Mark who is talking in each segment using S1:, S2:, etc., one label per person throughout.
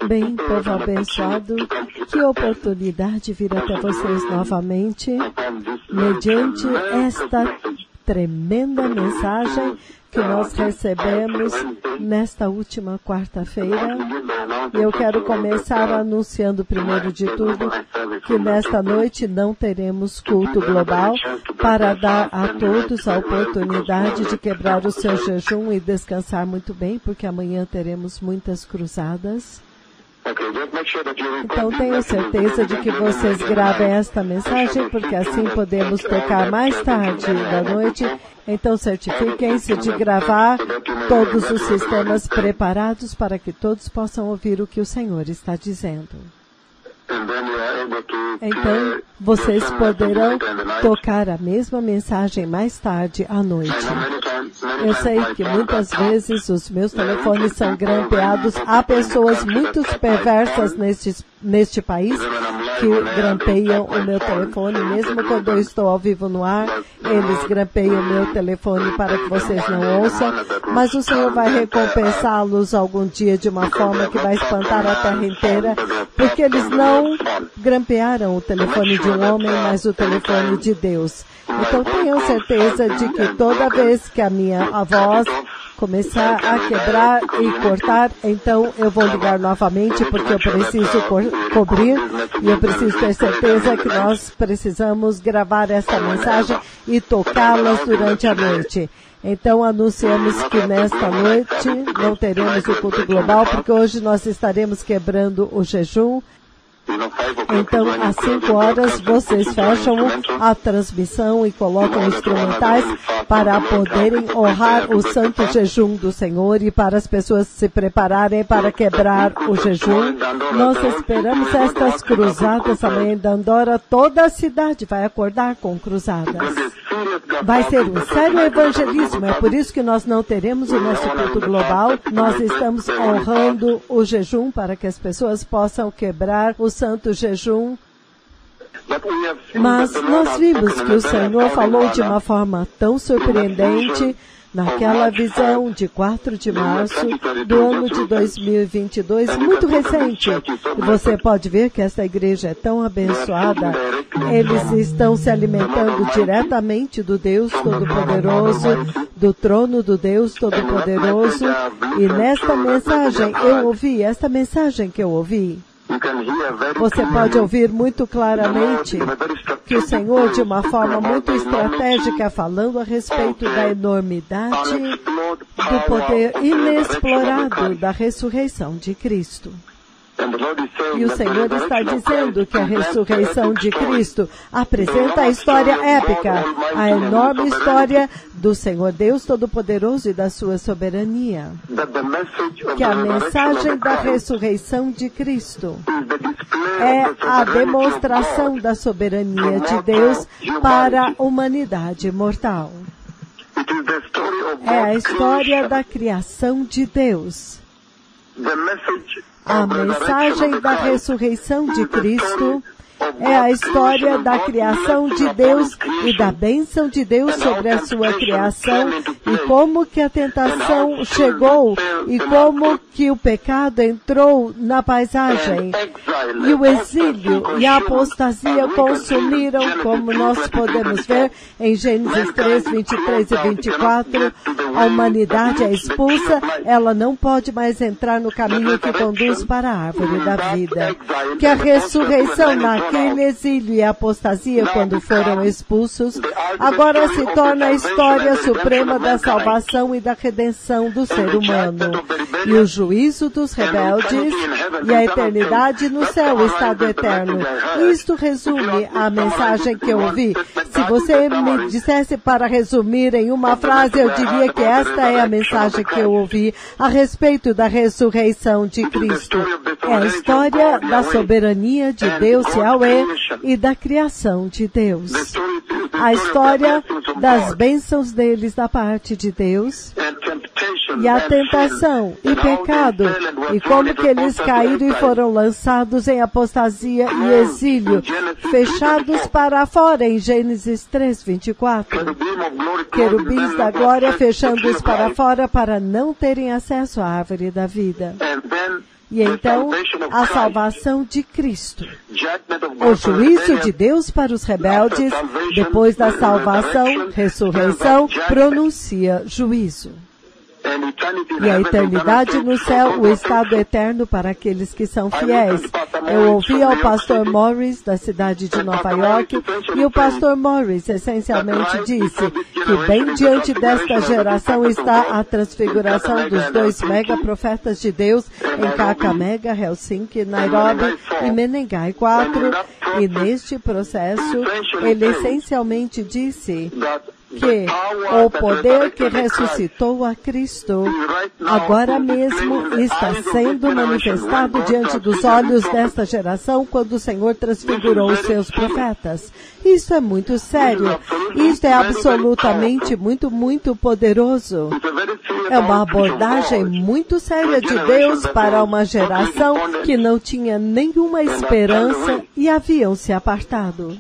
S1: Bem, povo abençoado, que oportunidade vir até vocês novamente, mediante esta tremenda mensagem que nós recebemos nesta última quarta-feira. E eu quero começar anunciando, primeiro de tudo, que nesta noite não teremos culto global, para dar a todos a oportunidade de quebrar o seu jejum e descansar muito bem, porque amanhã teremos muitas cruzadas. Então tenho certeza de que vocês gravem esta mensagem, porque assim podemos tocar mais tarde da noite. Então certifiquem-se de gravar todos os sistemas preparados para que todos possam ouvir o que o Senhor está dizendo. Então, vocês poderão tocar a mesma mensagem mais tarde à noite. Eu sei que muitas vezes os meus telefones são grampeados. Há pessoas muito perversas neste país que grampeiam o meu telefone, mesmo quando eu estou ao vivo no ar, eles grampeiam o meu telefone para que vocês não ouçam, mas o Senhor vai recompensá-los algum dia de uma forma que vai espantar a terra inteira, porque eles não grampearam o telefone de um homem, mas o telefone de Deus. Então tenham certeza de que toda vez que a minha voz começar a quebrar e cortar, então eu vou ligar novamente, porque eu preciso cobrir e eu preciso ter certeza que nós precisamos gravar essa mensagem e tocá-las durante a noite. Então anunciamos que nesta noite não teremos o culto global, porque hoje nós estaremos quebrando o jejum. Então, às 5 horas, vocês fecham a transmissão e colocam instrumentais para poderem honrar o santo jejum do Senhor e para as pessoas se prepararem para quebrar o jejum. Nós esperamos estas cruzadas amanhã em Dandora. Toda a cidade vai acordar com cruzadas. Vai ser um sério evangelismo. É por isso que nós não teremos o nosso culto global. Nós estamos honrando o jejum para que as pessoas possam quebrar o santo jejum. Mas nós vimos que o Senhor falou de uma forma tão surpreendente naquela visão de 4 de março do ano de 2022, muito recente. E você pode ver que essa igreja é tão abençoada. Eles estão se alimentando diretamente do Deus Todo-Poderoso, do trono do Deus Todo-Poderoso. E nesta mensagem esta mensagem que eu ouvi, você pode ouvir muito claramente que o Senhor, de uma forma muito estratégica, falando a respeito da enormidade do poder inexplorado da ressurreição de Cristo. E o Senhor está dizendo que a ressurreição de Cristo apresenta a história épica, a enorme história do Senhor Deus Todo-Poderoso e da sua soberania. Que a mensagem da ressurreição de Cristo é a demonstração da soberania de Deus para a humanidade mortal. É a história da criação de Deus. A mensagem da ressurreição de Cristo é a história da criação de Deus e da bênção de Deus sobre a sua criação e como que a tentação chegou e como que o pecado entrou na paisagem e o exílio e a apostasia consumiram, como nós podemos ver em Gênesis 3, 23 e 24, a humanidade é expulsa, ela não pode mais entrar no caminho que conduz para a árvore da vida. Que a ressurreição naquele exílio e apostasia quando foram expulsos, agora se torna a história suprema da salvação e da redenção do ser humano. E o juízo dos rebeldes e a eternidade no céu, o estado eterno. Isto resume a mensagem que eu ouvi. Se você me dissesse para resumir em uma frase, eu diria que esta é a mensagem que eu ouvi a respeito da ressurreição de Cristo. É a história da soberania de Deus, Yahweh, e da criação de Deus. A história das bênçãos deles da parte de Deus e a tentação e pecado e como que eles caíram e foram lançados em apostasia e exílio, fechados para fora em Gênesis 3, 24. Querubins da glória fechando-os para fora para não terem acesso à árvore da vida. E então, a salvação de Cristo. O juízo de Deus para os rebeldes, depois da salvação, ressurreição, pronuncia juízo. E a eternidade no céu, o estado eterno para aqueles que são fiéis. Eu ouvi ao pastor Morris, da cidade de Nova York, e o pastor Morris essencialmente disse que bem diante desta geração está a transfiguração dos 2 megaprofetas de Deus em Kakamega, Helsinki, Nairobi e Menengai 4. E neste processo, ele essencialmente disse que o poder que ressuscitou a Cristo agora mesmo está sendo manifestado diante dos olhos desta geração quando o Senhor transfigurou os seus profetas. Isso é muito sério. Isto é absolutamente muito poderoso. É uma abordagem muito séria de Deus para uma geração que não tinha nenhuma esperança e haviam se apartado.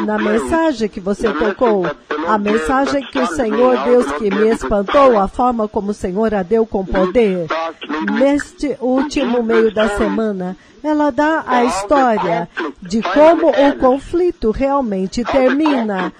S1: Na mensagem que você tocou, a mensagem que o Senhor Deus que me espantou, a forma como o Senhor a deu com poder, neste último meio da semana, ela dá a história de como o conflito realmente termina.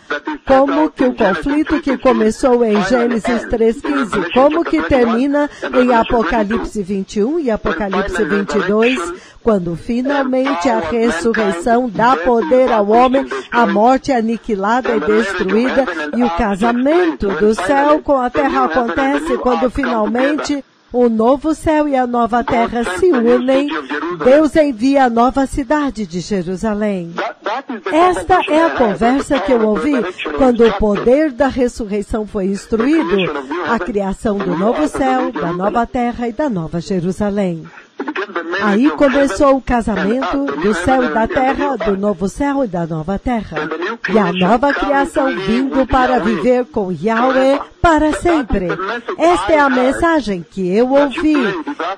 S1: Como que o conflito que começou em Gênesis 3:15, como que termina em Apocalipse 21 e Apocalipse 22, quando finalmente a ressurreição dá poder ao homem, a morte é aniquilada e destruída, e o casamento do céu com a terra acontece quando finalmente o novo céu e a nova terra se unem. Deus envia a nova cidade de Jerusalém. Esta é a conversa que eu ouvi quando o poder da ressurreição foi instruído, a criação do novo céu, da nova terra e da nova Jerusalém. Aí começou o casamento do céu e da terra, do novo céu e da nova terra. E a nova criação vindo para viver com Yahweh para sempre. Esta é a mensagem que eu ouvi,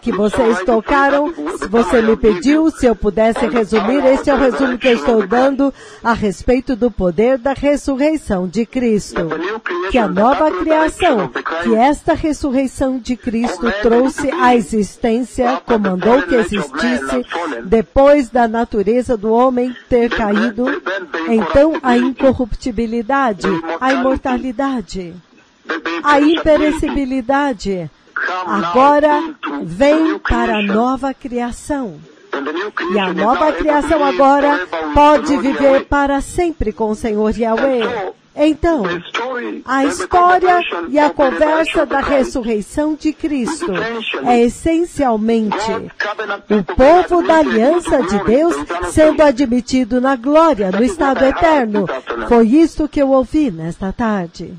S1: que vocês tocaram. Se você me pediu, se eu pudesse resumir, este é o resumo que eu estou dando a respeito do poder da ressurreição de Cristo. Que a nova criação, que esta ressurreição de Cristo trouxe à existência, comandou que existisse, depois da natureza do homem ter caído, então a incorruptibilidade, a imortalidade, a imperecibilidade, agora vem para a nova criação. E a nova criação agora pode viver para sempre com o Senhor Yahweh. Então, a história e a conversa da ressurreição de Cristo é essencialmente o povo da aliança de Deus sendo admitido na glória, no estado eterno. Foi isto que eu ouvi nesta tarde.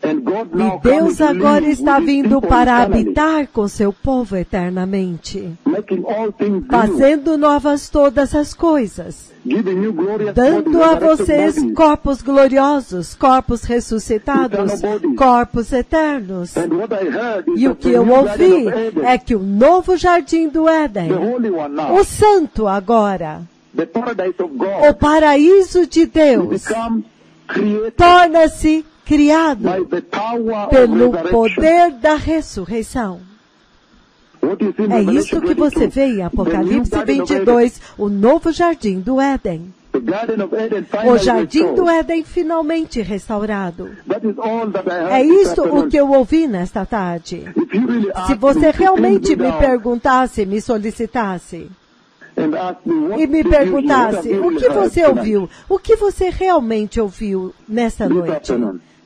S1: E Deus agora está vindo para habitar com seu povo eternamente, fazendo novas todas as coisas, dando a vocês corpos gloriosos, corpos ressuscitados, corpos eternos. E o que eu ouvi é que o novo jardim do Éden, o santo agora, o paraíso de Deus, torna-se criado pelo poder da ressurreição. É isso que você vê em Apocalipse 22, o novo jardim do Éden. O jardim do Éden finalmente restaurado. É isso o que eu ouvi nesta tarde. Se você realmente me perguntasse, me solicitasse, e me perguntasse, o que você ouviu? O que você realmente ouviu nesta noite?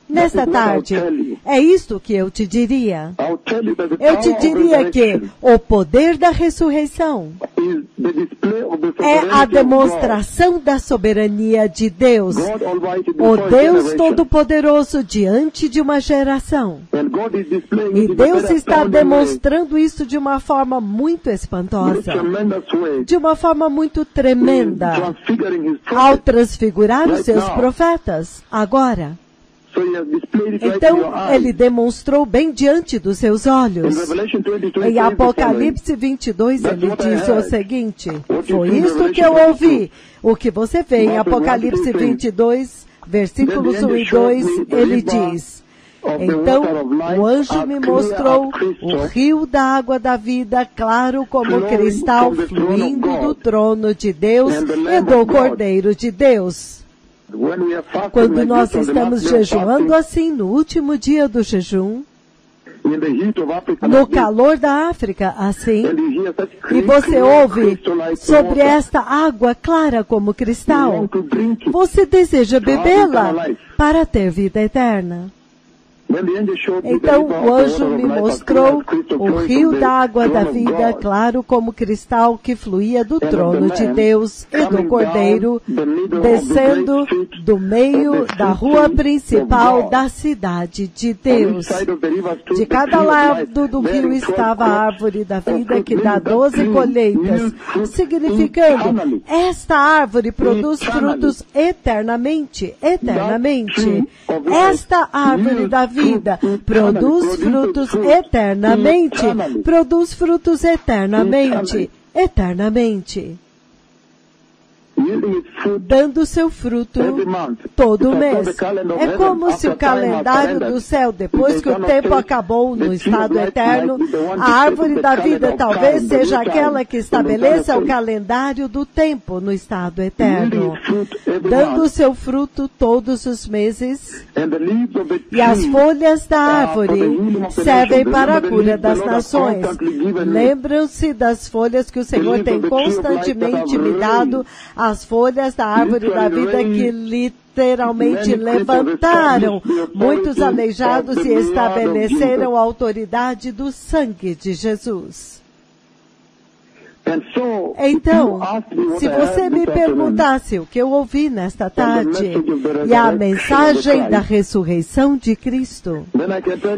S1: Nesta tarde, é isto que eu te diria. Eu te diria que o poder da ressurreição é a demonstração da soberania de Deus, o Deus Todo-Poderoso diante de uma geração. E Deus está demonstrando isso de uma forma muito espantosa, de uma forma muito tremenda, ao transfigurar os seus profetas. Agora, então, ele demonstrou bem diante dos seus olhos. Em Apocalipse 22, ele diz o seguinte, foi isto que eu ouvi. O que você vê em Apocalipse 22, versículos 1 e 2, ele diz, Então o anjo me mostrou o rio da água da vida, claro como cristal, fluindo do trono de Deus e do Cordeiro de Deus. Quando nós estamos jejuando assim, no último dia do jejum, no calor da África, assim, e você ouve sobre esta água clara como cristal, você deseja bebê-la para ter vida eterna. Então o anjo me mostrou o rio da água da vida, claro como cristal, que fluía do trono de Deus e do Cordeiro, descendo do meio da rua principal da cidade de Deus. De cada lado do rio estava a árvore da vida, que dá 12 colheitas, significando, esta árvore produz frutos eternamente, eternamente. Esta árvore da vida produz frutos eternamente, produz frutos eternamente, eternamente, dando seu fruto todo mês. É como se o calendário do céu, depois que o tempo acabou no estado eterno, a árvore da vida talvez seja aquela que estabeleça o calendário do tempo no estado eterno, dando seu fruto todos os meses. E as folhas da árvore servem para a cura das nações. Lembram-se das folhas que o Senhor tem constantemente me dado, as folhas da árvore da vida que literalmente levantaram muitos aleijados e estabeleceram a autoridade do sangue de Jesus. Então, se você me perguntasse o que eu ouvi nesta tarde, e a mensagem da ressurreição de Cristo,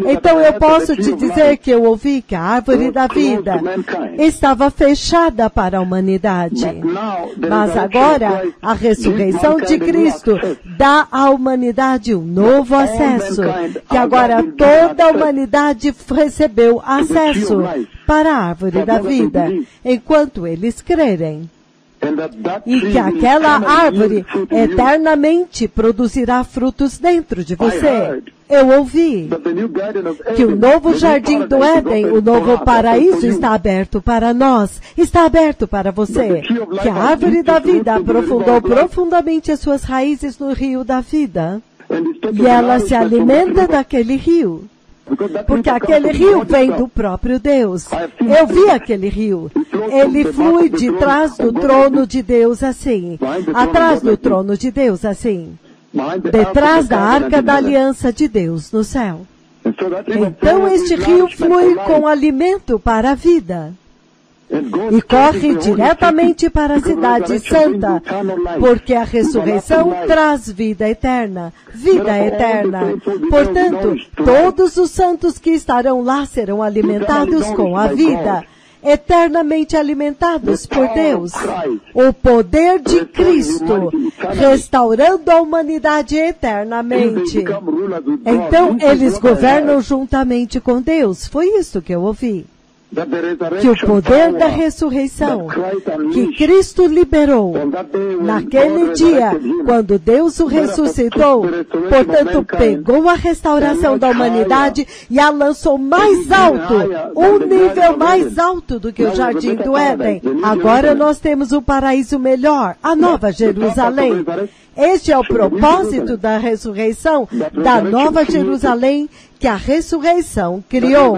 S1: então eu posso te dizer que eu ouvi que a árvore da vida estava fechada para a humanidade. Mas agora, a ressurreição de Cristo dá à humanidade um novo acesso, que agora toda a humanidade recebeu acesso para a árvore da vida, enquanto eles crerem. E que aquela árvore eternamente produzirá frutos dentro de você. Eu ouvi que o novo jardim do Éden, o novo paraíso está aberto para nós, está aberto para você. Que a árvore da vida aprofundou profundamente as suas raízes no rio da vida. E ela se alimenta daquele rio. Porque aquele rio vem do próprio Deus. Eu vi aquele rio. Ele flui de trás do trono de Deus assim. Atrás do trono de Deus assim. Detrás da arca da aliança de Deus no céu. Então este rio flui com alimento para a vida. E corre diretamente para a cidade santa, porque a ressurreição traz vida eterna, vida eterna. Portanto, todos os santos que estarão lá serão alimentados com a vida, eternamente alimentados por Deus. O poder de Cristo, restaurando a humanidade eternamente. Então, eles governam juntamente com Deus. Foi isso que eu ouvi. Que o poder da ressurreição que Cristo liberou naquele dia, quando Deus o ressuscitou, portanto, pegou a restauração da humanidade e a lançou mais alto, um nível mais alto do que o Jardim do Éden. Agora nós temos o paraíso melhor, a Nova Jerusalém. Este é o propósito da ressurreição, da Nova Jerusalém, que a ressurreição criou.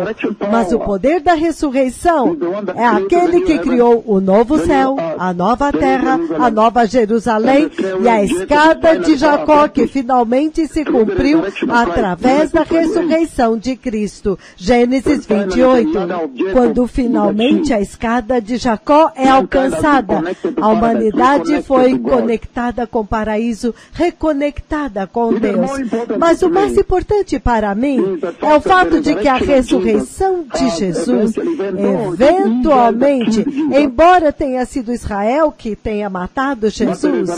S1: Mas o poder da ressurreição é aquele que criou o novo céu, a nova terra, a nova Jerusalém e a escada de Jacó, que finalmente se cumpriu através da ressurreição de Cristo. Gênesis 28. Quando finalmente a escada de Jacó é alcançada, a humanidade foi conectada com o paraíso, reconectada com Deus. Mas o mais importante para mim é o fato de que a ressurreição de Jesus, eventualmente, embora tenha sido Israel que tenha matado Jesus,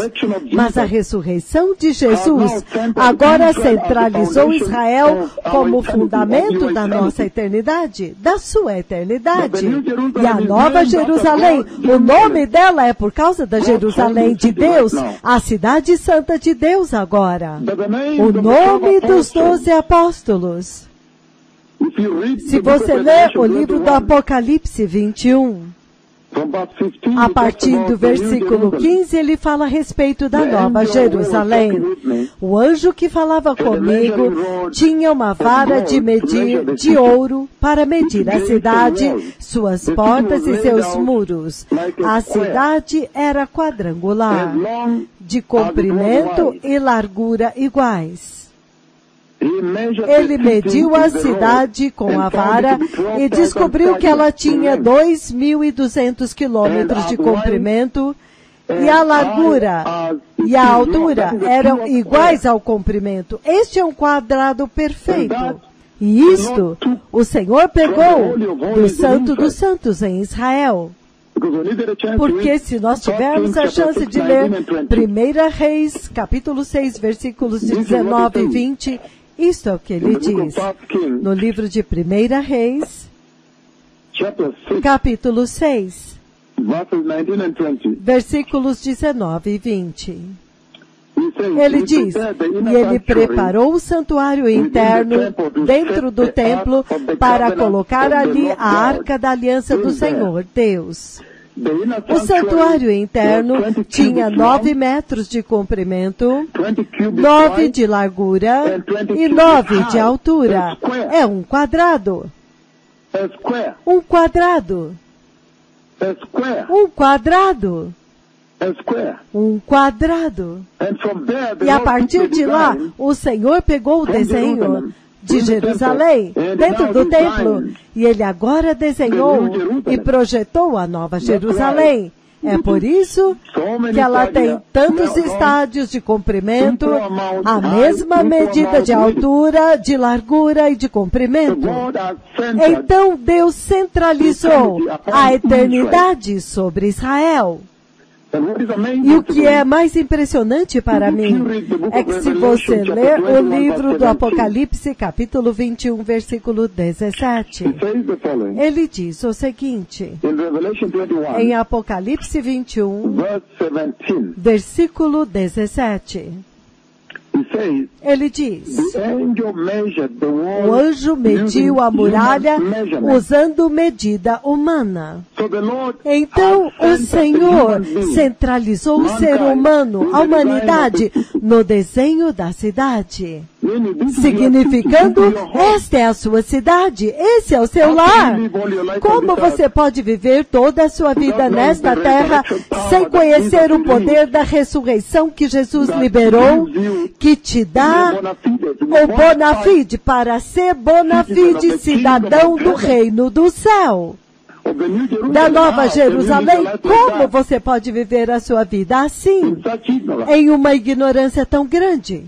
S1: mas a ressurreição de Jesus agora centralizou Israel como fundamento da nossa eternidade, da sua eternidade. E a Nova Jerusalém, o nome dela é por causa da Jerusalém de Deus, a cidade santa de Deus agora. O nome dos 12 apóstolos. Se você ler o livro do Apocalipse 21, a partir do versículo 15, ele fala a respeito da Nova Jerusalém. O anjo que falava comigo tinha uma vara de medir de ouro para medir a cidade, suas portas e seus muros. A cidade era quadrangular, de comprimento e largura iguais. Ele mediu a cidade com a vara e descobriu que ela tinha 2.200 quilômetros de comprimento e a largura e a altura eram iguais ao comprimento. Este é um quadrado perfeito. E isto o Senhor pegou do Santo dos Santos em Israel. Porque se nós tivermos a chance de ler 1 Reis, capítulo 6, versículos 19 e 20, isto é o que ele diz. No livro de 1 Reis, capítulo 6, versículos 19 e 20. Ele diz, e ele preparou o santuário interno dentro do templo para colocar ali a arca da aliança do Senhor Deus. O santuário interno tinha 9 metros de comprimento, 9 de largura e 9 de altura. É um quadrado. Um quadrado. Um quadrado. Um quadrado. E a partir de lá, o Senhor pegou o desenho de Jerusalém, dentro do templo, e ele agora desenhou e projetou a Nova Jerusalém. É por isso que ela tem tantos estádios de comprimento, a mesma medida de altura, de largura e de comprimento. Então Deus centralizou a eternidade sobre Israel. E o que é mais impressionante para mim é que se você ler o livro do Apocalipse, capítulo 21, versículo 17, ele diz o seguinte, em Apocalipse 21, versículo 17, ele diz, o anjo mediu a muralha usando medida humana. Então o Senhor centralizou o ser humano, a humanidade, no desenho da cidade. Significando, esta é a sua cidade, esse é o seu lar. Como você pode viver toda a sua vida nesta terra sem conhecer o poder da ressurreição que Jesus liberou, que te dá o bona fide para ser bona fide cidadão do reino do céu? Da Nova Jerusalém, como você pode viver a sua vida assim, em uma ignorância tão grande?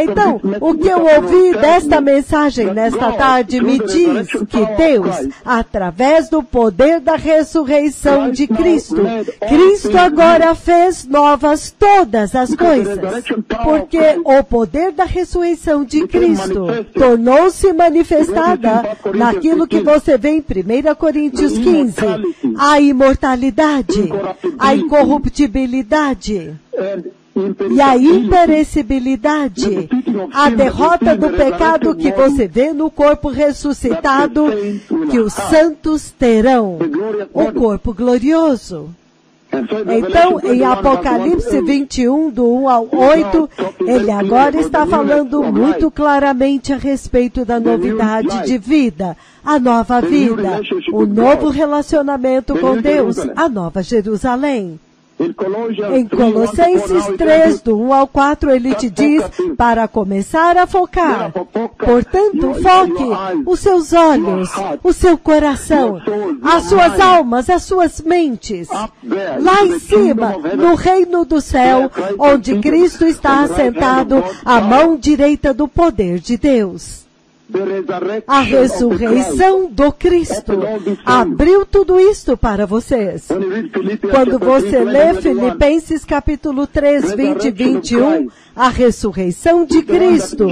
S1: Então, o que eu ouvi desta mensagem nesta tarde me diz que Deus, através do poder da ressurreição de Cristo, Cristo agora fez novas todas as coisas. Porque o poder da ressurreição de Cristo tornou-se manifestada naquilo que você vê em 1 Coríntios 15, a imortalidade, a incorruptibilidade e a imperecibilidade, a derrota do pecado que você vê no corpo ressuscitado, que os santos terão, o corpo glorioso. Então, em Apocalipse 21, do 1 ao 8, ele agora está falando muito claramente a respeito da novidade de vida, a nova vida, o novo relacionamento com Deus, a nova Jerusalém. Em Colossenses 3, do 1 ao 4, ele te diz para começar a focar. Portanto, foque os seus olhos, o seu coração, as suas almas, as suas mentes, lá em cima, no reino do céu, onde Cristo está assentado à mão direita do poder de Deus. A ressurreição do Cristo abriu tudo isto para vocês. Quando você lê Filipenses capítulo 3, 20 e 21, a ressurreição de Cristo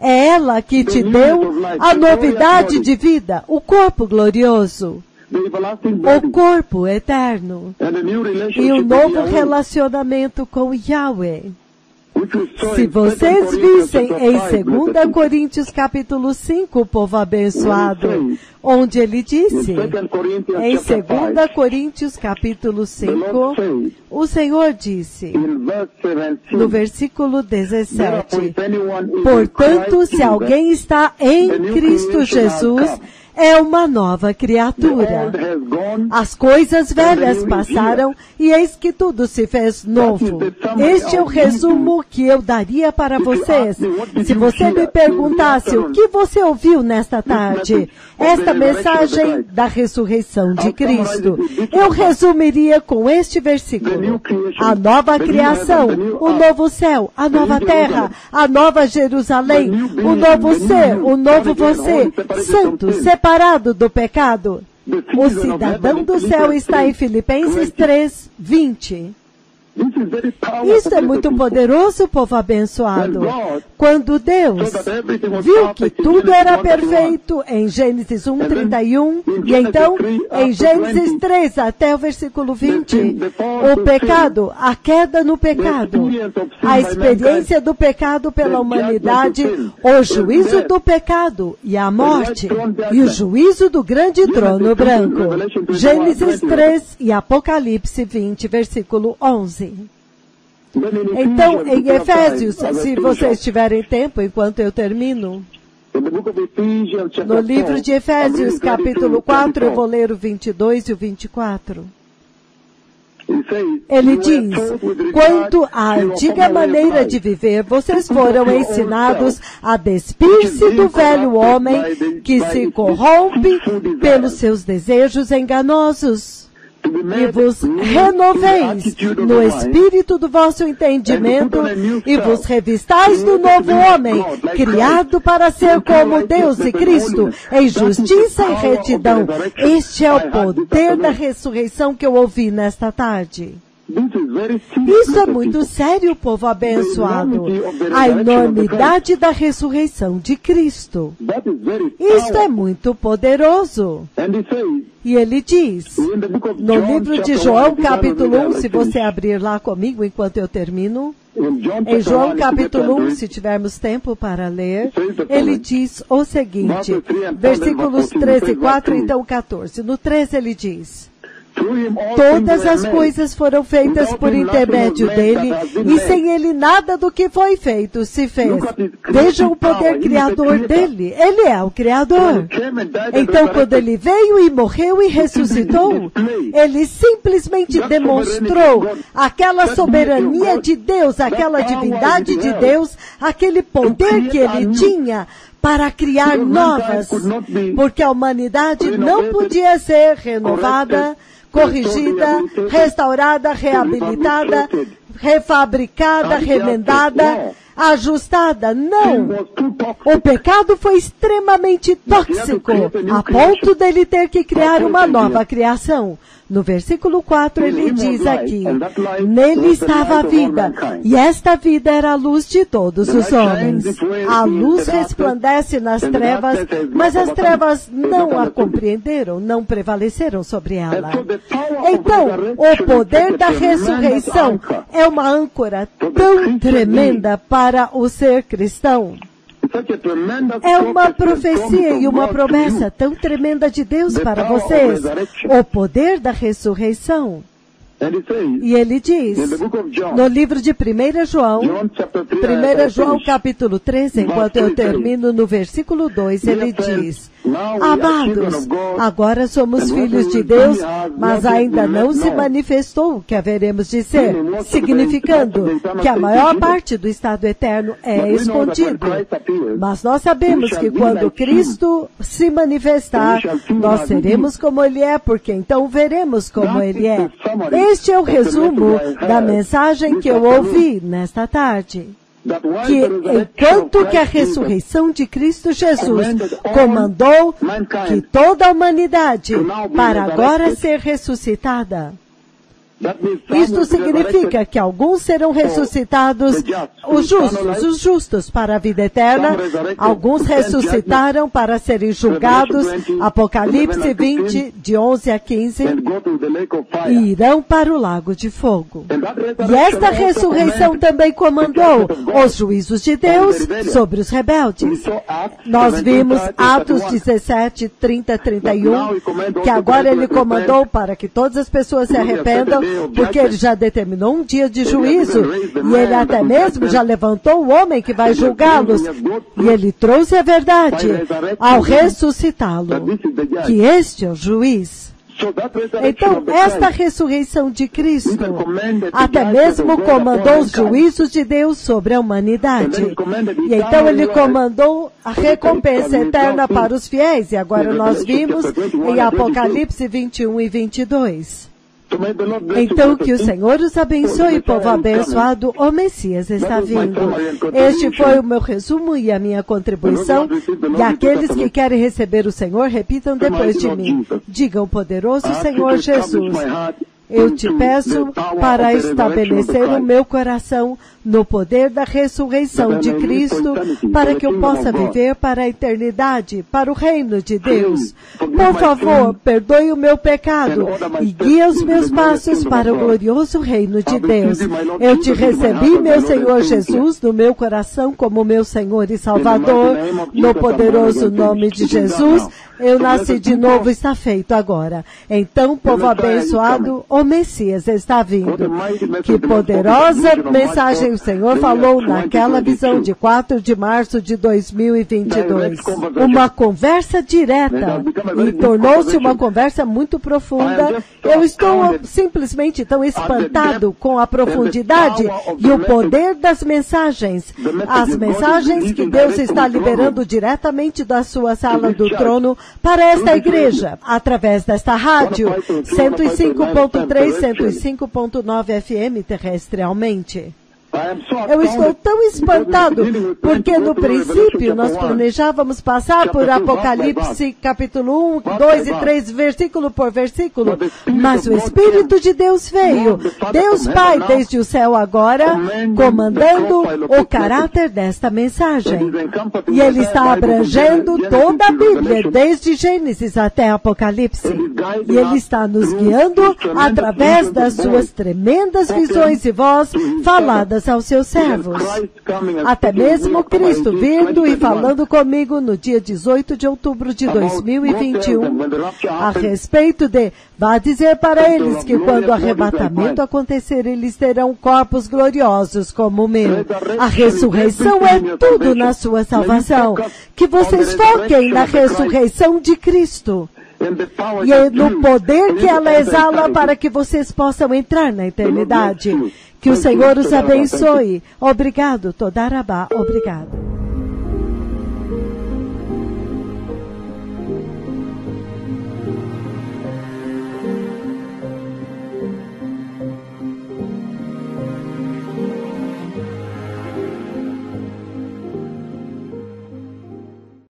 S1: é ela que te deu a novidade de vida, o corpo glorioso. o corpo eterno e um novo relacionamento com Yahweh. Se vocês vissem em 2 Coríntios capítulo 5, povo abençoado, onde ele disse, em 2 Coríntios capítulo 5, o Senhor disse, no versículo 17, portanto, se alguém está em Cristo Jesus, é uma nova criatura. As coisas velhas passaram e eis que tudo se fez novo. Este é o resumo que eu daria para vocês. Se você me perguntasse o que você ouviu nesta tarde, esta mensagem da ressurreição de Cristo, eu resumiria com este versículo. A nova criação, o novo céu, a nova terra, a nova Jerusalém, o novo ser, o novo você, santo, separado do pecado. O cidadão do céu está em Filipenses 3, 20. Isso é muito poderoso, povo abençoado. Quando Deus viu que tudo era perfeito em Gênesis 1:31 e então em Gênesis 3 até o versículo 20, o pecado, a queda no pecado, a experiência do pecado pela humanidade, o juízo do pecado e a morte e o juízo do grande trono branco. Gênesis 3 e Apocalipse 20, versículo 11. Então, em Efésios, se vocês tiverem tempo, enquanto eu termino, no livro de Efésios, capítulo 4, eu vou ler o 22 e o 24. Ele diz, quanto à antiga maneira de viver, vocês foram ensinados a despir-se do velho homem que se corrompe pelos seus desejos enganosos. E vos renoveis no espírito do vosso entendimento e vos revistais do novo homem, criado para ser como Deus e Cristo, em justiça e retidão. Este é o poder da ressurreição que eu ouvi nesta tarde. Isso é muito sério, povo abençoado. A enormidade da ressurreição de Cristo. Isso é muito poderoso. E ele diz, no livro de João, capítulo 1, se você abrir lá comigo enquanto eu termino, em João capítulo 1, se tivermos tempo para ler, ele diz o seguinte, versículos 13 e 4, então 14. No 13 ele diz, todas as coisas foram feitas por intermédio dele, e sem ele nada do que foi feito se fez. Vejam o poder criador dele. Ele é o Criador. Então, quando ele veio e morreu e ressuscitou, ele simplesmente demonstrou aquela soberania de Deus, aquela divindade de Deus, aquele poder que ele tinha para criar novas, porque a humanidade não podia ser renovada, corrigida, restaurada, reabilitada, refabricada, remendada, ajustada. Não! O pecado foi extremamente tóxico, a ponto dele ter que criar uma nova criação. No versículo 4 ele diz aqui, nele estava a vida, e esta vida era a luz de todos os homens. A luz resplandece nas trevas, mas as trevas não a compreenderam, não prevaleceram sobre ela. Então, o poder da ressurreição é uma âncora tão tremenda para o ser cristão. É uma profecia e uma promessa tão tremenda de Deus para vocês. O poder da ressurreição. E ele diz, no livro de 1 João, 1 João capítulo 13, enquanto eu termino no versículo 2, ele diz, amados, agora somos filhos de Deus, mas ainda não se manifestou o que haveremos de ser, significando que a maior parte do estado eterno é escondido. Mas nós sabemos que quando Cristo se manifestar, nós seremos como Ele é, porque então veremos como Ele é. Este é o resumo da mensagem que eu ouvi nesta tarde. Que enquanto que a ressurreição de Cristo Jesus comandou que toda a humanidade, para agora ser ressuscitada, Isto significa que alguns serão ressuscitados, os justos para a vida eterna, alguns ressuscitaram para serem julgados, Apocalipse 20, de 11 a 15, e irão para o lago de fogo. E esta ressurreição também comandou os juízos de Deus sobre os rebeldes. Nós vimos Atos 17, 30, 31, que agora ele comandou para que todas as pessoas se arrependam, porque ele já determinou um dia de juízo, e ele até mesmo já levantou o homem que vai julgá-los, e ele trouxe a verdade ao ressuscitá-lo, que este é o juiz. Então, esta ressurreição de Cristo até mesmo comandou os juízos de Deus sobre a humanidade. E então ele comandou a recompensa eterna para os fiéis. E agora nós vimos em Apocalipse 21 e 22. Então que o Senhor os abençoe, povo abençoado, o Messias está vindo. Este foi o meu resumo e a minha contribuição, e aqueles que querem receber o Senhor, repitam depois de mim. Digam, poderoso Senhor Jesus, eu te peço para estabelecer o meu coração no poder da ressurreição de Cristo, para que eu possa viver para a eternidade, para o reino de Deus. Por favor, perdoe o meu pecado e guia os meus passos para o glorioso reino de Deus. Eu te recebi, meu Senhor Jesus, no meu coração como meu Senhor e Salvador. No poderoso nome de Jesus, eu nasci de novo, está feito agora. Então, povo abençoado, o Messias está vindo. Que poderosa mensagem o Senhor falou naquela visão de 4 de março de 2022. Uma conversa direta, e tornou-se uma conversa muito profunda. Eu estou simplesmente tão espantado com a profundidade e o poder das mensagens. As mensagens que Deus está liberando diretamente da sua sala do trono para esta igreja, através desta rádio, 105.3, 105.9 FM terrestrialmente. Eu estou tão espantado, porque no princípio nós planejávamos passar por Apocalipse capítulo 1, 2 e 3, versículo por versículo, mas o Espírito de Deus veio, Deus Pai desde o céu agora, comandando o caráter desta mensagem. E Ele está abrangendo toda a Bíblia, desde Gênesis até Apocalipse. E Ele está nos guiando através das suas tremendas visões e voz faladas aos seus servos. Até mesmo Cristo vindo e falando comigo no dia 18 de outubro de 2021 a respeito de, vá dizer para eles que quando o arrebatamento acontecer, eles terão corpos gloriosos como o meu. A ressurreição é tudo na sua salvação. Que vocês foquem na ressurreição de Cristo. E no poder que ela exala para que vocês possam entrar na eternidade. Que o Senhor os abençoe. Obrigado, Todarabá. Obrigado.